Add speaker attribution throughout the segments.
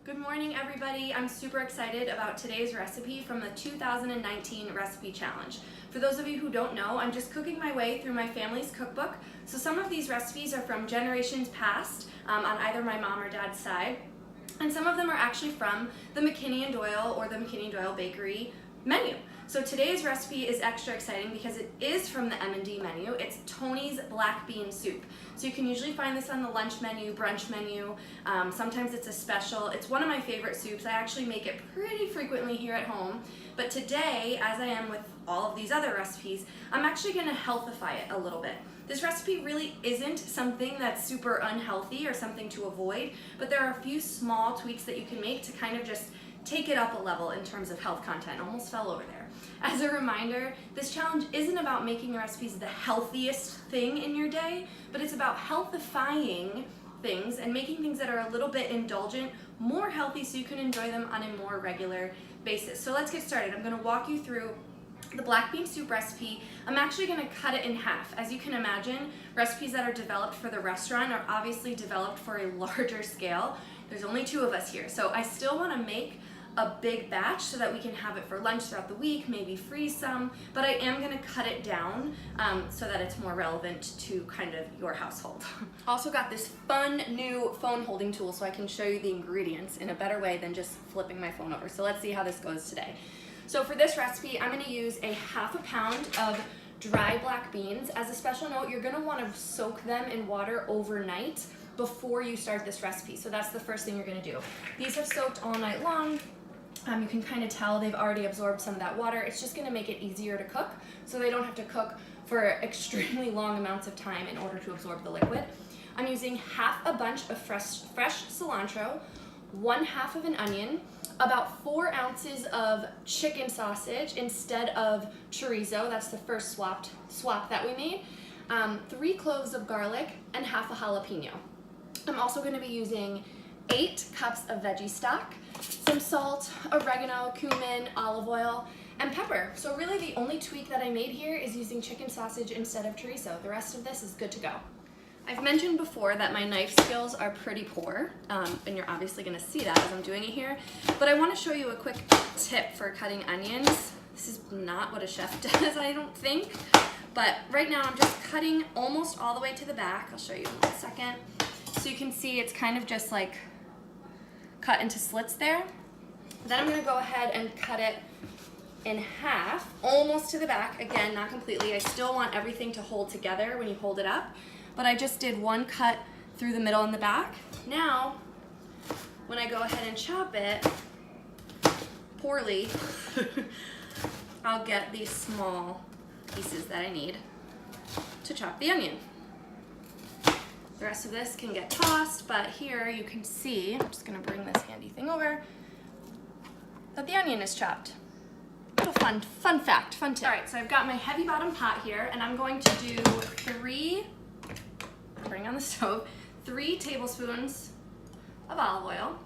Speaker 1: Good morning, everybody. I'm super excited about today's recipe from the 2019 Recipe Challenge. For those of you who don't know, I'm just cooking my way through my family's cookbook. So some of these recipes are from generations past on either my mom or dad's side. And some of them are actually from the McKinney & Doyle or the McKinney & Doyle Bakery menu. So today's recipe is extra exciting because it is from the M&D menu. It's Tony's Black Bean Soup. So you can usually find this on the lunch menu, brunch menu. Sometimes it's a special. It's one of my favorite soups. I actually make it pretty frequently here at home. But today, as I am with all of these other recipes, I'm actually gonna healthify it a little bit. This recipe really isn't something that's super unhealthy or something to avoid, but there are a few small tweaks that you can make to kind of just take it up a level in terms of health content. Almost fell over there. As a reminder, this challenge isn't about making the recipes the healthiest thing in your day, but it's about healthifying things and making things that are a little bit indulgent more healthy so you can enjoy them on a more regular basis. So let's get started. I'm gonna walk you through the black bean soup recipe. I'm actually gonna cut it in half. As you can imagine, recipes that are developed for the restaurant are obviously developed for a larger scale. There's only 2 of us here, so I still wanna make a big batch so that we can have it for lunch throughout the week, maybe freeze some, but I am gonna cut it down so that it's more relevant to kind of your household. Also got this fun new phone holding tool so I can show you the ingredients in a better way than just flipping my phone over. So let's see how this goes today. So for this recipe, I'm gonna use a 1/2 pound of dry black beans. As a special note, you're gonna wanna soak them in water overnight before you start this recipe. So that's the first thing you're gonna do. These have soaked all night long. You can kind of tell they've already absorbed some of that water. It's just gonna make it easier to cook, so they don't have to cook for extremely long amounts of time in order to absorb the liquid. I'm using 1/2 bunch of fresh cilantro, 1/2 of an onion, about 4 ounces of chicken sausage instead of chorizo. That's the first swap that we made. 3 cloves of garlic and 1/2 a jalapeno. I'm also gonna be using 8 cups of veggie stock, some salt, oregano, cumin, olive oil, and pepper. So really the only tweak that I made here is using chicken sausage instead of chorizo. The rest of this is good to go. I've mentioned before that my knife skills are pretty poor, and you're obviously gonna see that as I'm doing it here, but I wanna show you a quick tip for cutting onions. This is not what a chef does, I don't think, but right now I'm just cutting almost all the way to the back. I'll show you in 1 second. So you can see it's kind of just like cut into slits there. Then I'm gonna go ahead and cut it in half, almost to the back. Again, not completely. I still want everything to hold together when you hold it up, but I just did 1 cut through the middle and the back. Now, when I go ahead and chop it, poorly, I'll get these small pieces that I need to chop the onion. The rest of this can get tossed, but here you can see, I'm just gonna bring this handy thing over, that the onion is chopped. Little fun fact, fun tip. All right, so I've got my heavy bottom pot here, and I'm going to do 3 tablespoons of olive oil.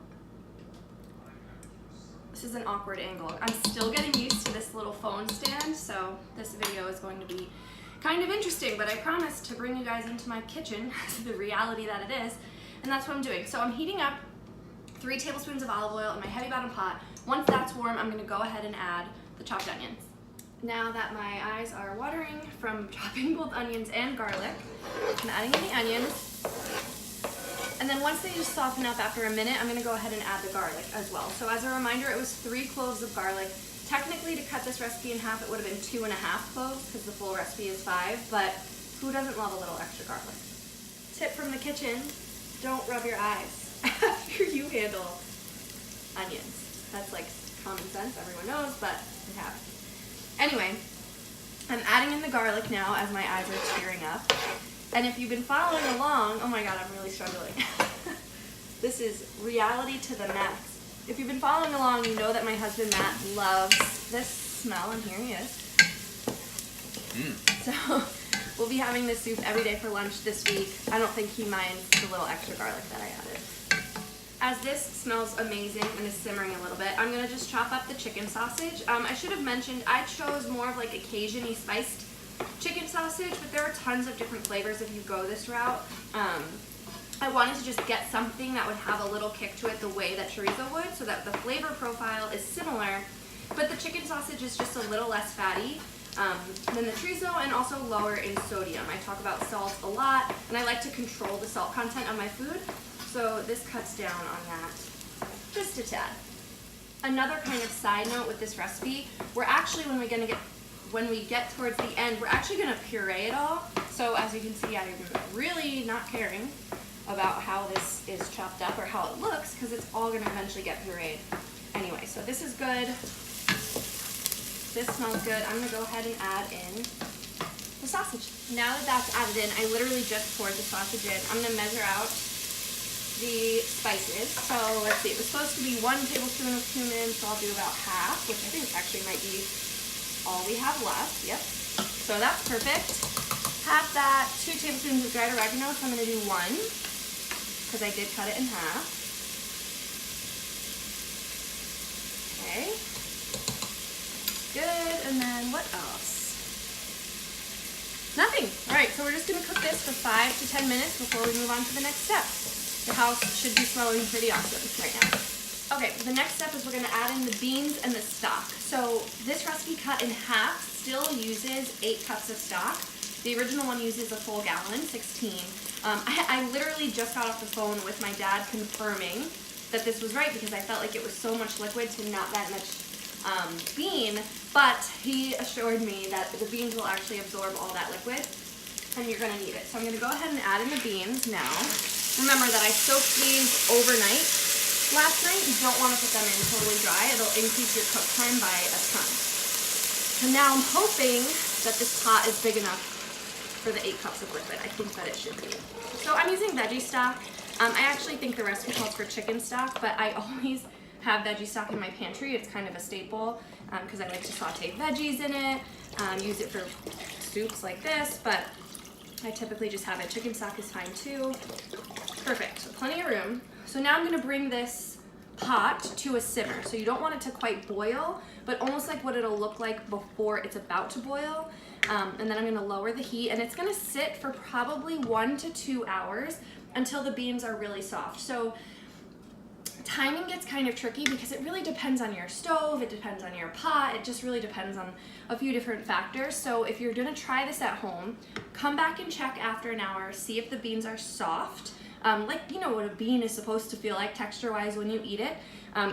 Speaker 1: This is an awkward angle. I'm still getting used to this little phone stand, so this video is going to be kind of interesting, but I promise to bring you guys into my kitchen, the reality that it is, and that's what I'm doing. So I'm heating up 3 tablespoons of olive oil in my heavy bottom pot. Once that's warm, I'm gonna go ahead and add the chopped onions. Now that my eyes are watering from chopping both onions and garlic, I'm adding in the onions. And then once they just soften up after a minute, I'm gonna go ahead and add the garlic as well. So as a reminder, it was 3 cloves of garlic. Technically, to cut this recipe in half, it would have been 2.5 cloves because the full recipe is 5, but who doesn't love a little extra garlic? Tip from the kitchen, don't rub your eyes after you handle onions. That's like common sense, everyone knows, but it happens. Anyway, I'm adding in the garlic now as my eyes are tearing up. And if you've been following along, oh my God, I'm really struggling. This is reality to the max. If you've been following along, you know that my husband Matt loves this smell, and here he is. So we'll be having this soup every day for lunch this week. I don't think he minds the little extra garlic that I added. As this smells amazing and is simmering a little bit, I'm gonna just chop up the chicken sausage. I should have mentioned I chose more of like a Cajun-y spiced chicken sausage, but there are tons of different flavors if you go this route. I wanted to just get something that would have a little kick to it the way that chorizo would, so that the flavor profile is similar, but the chicken sausage is just a little less fatty than the chorizo, and also lower in sodium. I talk about salt a lot, and I like to control the salt content of my food, so this cuts down on that just a tad. Another kind of side note with this recipe, we're actually, when we get towards the end, we're actually gonna puree it all. So as you can see, I'm really not caring about how this is chopped up or how it looks, because it's all gonna eventually get pureed. Anyway, so this is good. This smells good. I'm gonna go ahead and add in the sausage. Now that that's added in, I literally just poured the sausage in. I'm gonna measure out the spices. So let's see, it was supposed to be 1 tablespoon of cumin, so I'll do about half, which I think actually might be all we have left. Yep. So that's perfect. Half that, 2 tablespoons of dried oregano, so I'm gonna do 1, because I did cut it in half. Okay. Good, and then what else? Nothing. All right, so we're just gonna cook this for 5 to 10 minutes before we move on to the next step. The house should be smelling pretty awesome right now. Okay, the next step is we're gonna add in the beans and the stock. So this recipe cut in half still uses 8 cups of stock. The original one uses a full gallon, 16. I literally just got off the phone with my dad confirming that this was right, because I felt like it was so much liquid to not that much bean, but he assured me that the beans will actually absorb all that liquid, and you're gonna need it. So I'm gonna go ahead and add in the beans now. Remember that I soaked these overnight last night. You don't want to put them in totally dry. It'll increase your cook time by a ton. And now I'm hoping that this pot is big enough for the 8 cups of liquid. I think that it should be. So I'm using veggie stock. I actually think the recipe calls for chicken stock, but I always have veggie stock in my pantry. It's kind of a staple because I like to saute veggies in it, use it for soups like this, but I typically just have it. Chicken stock is fine too. Perfect, so plenty of room. So now I'm gonna bring this pot to a simmer. So you don't want it to quite boil, but almost like what it'll look like before it's about to boil. And then I'm gonna lower the heat, and it's gonna sit for probably 1 to 2 hours until the beans are really soft. So timing gets kind of tricky because it really depends on your stove, it depends on your pot, it just really depends on a few different factors. So if you're gonna try this at home, come back and check after an hour, see if the beans are soft. Like, you know what a bean is supposed to feel like texture-wise when you eat it.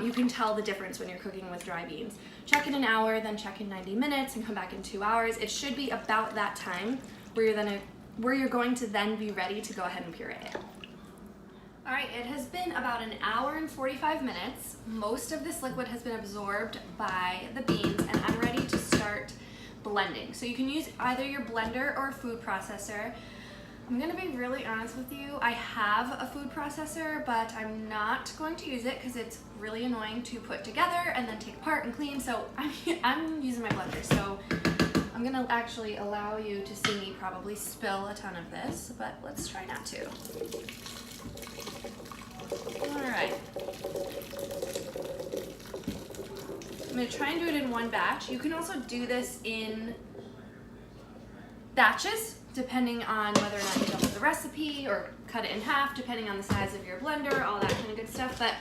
Speaker 1: You can tell the difference when you're cooking with dry beans. Check in an hour, then check in 90 minutes, and come back in 2 hours. It should be about that time where you're going to then be ready to go ahead and puree it. All right, it has been about 1 hour and 45 minutes. Most of this liquid has been absorbed by the beans, and I'm ready to start blending. So you can use either your blender or a food processor. I'm gonna be really honest with you. I have a food processor, but I'm not going to use it because it's really annoying to put together and then take apart and clean. So I'm using my blender. So I'm gonna actually allow you to see me probably spill a ton of this, but let's try not to. All right. I'm gonna try and do it in one batch. You can also do this in batches, depending on whether or not you double the recipe or cut it in half, depending on the size of your blender, all that kind of good stuff. But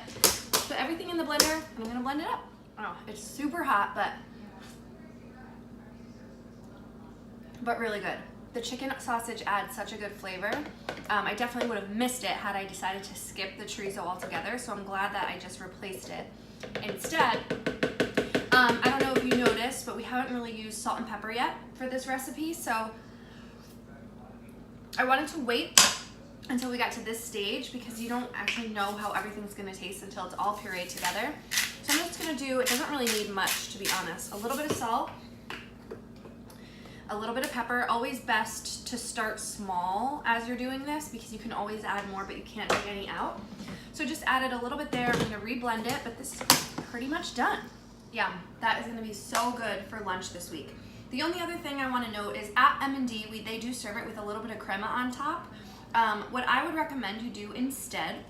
Speaker 1: put everything in the blender, and I'm gonna blend it up. Oh, it's super hot, but really good. The chicken sausage adds such a good flavor. I definitely would have missed it had I decided to skip the chorizo altogether, so I'm glad that I just replaced it instead. I don't know if you noticed, but we haven't really used salt and pepper yet for this recipe, so I wanted to wait until we got to this stage because you don't actually know how everything's gonna taste until it's all pureed together. So I'm just gonna do, it doesn't really need much, to be honest. A little bit of salt, a little bit of pepper. Always best to start small as you're doing this because you can always add more, but you can't take any out. So just added a little bit there. I'm gonna reblend it, but this is pretty much done. Yeah, that is gonna be so good for lunch this week. The only other thing I wanna note is at M&D, they do serve it with a little bit of crema on top. What I would recommend you do instead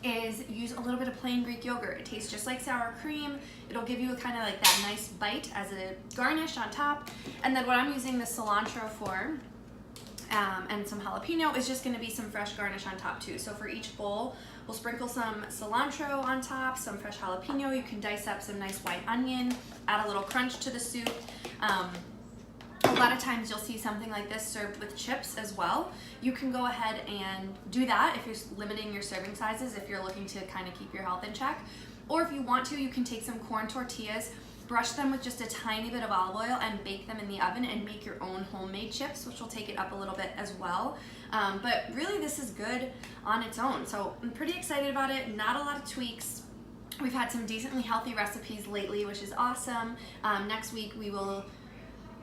Speaker 1: is use a little bit of plain Greek yogurt. It tastes just like sour cream. It'll give you a kind of like that nice bite as a garnish on top. And then what I'm using the cilantro for, and some jalapeno is just going to be some fresh garnish on top too. So for each bowl, we'll sprinkle some cilantro on top, some fresh jalapeno. You can dice up some nice white onion, add a little crunch to the soup. A lot of times you'll see something like this served with chips as well. You can go ahead and do that if you're limiting your serving sizes, if you're looking to kind of keep your health in check. Or if you want to, you can take some corn tortillas, brush them with just a tiny bit of olive oil and bake them in the oven and make your own homemade chips, which will take it up a little bit as well. But really this is good on its own. So I'm pretty excited about it, not a lot of tweaks. We've had some decently healthy recipes lately, which is awesome. Next week we will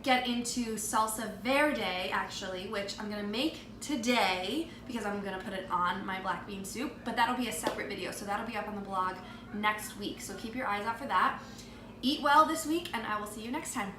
Speaker 1: get into salsa verde actually, which I'm gonna make today because I'm gonna put it on my black bean soup, but that'll be a separate video, so that'll be up on the blog next week. So keep your eyes out for that. Eat well this week, and I will see you next time.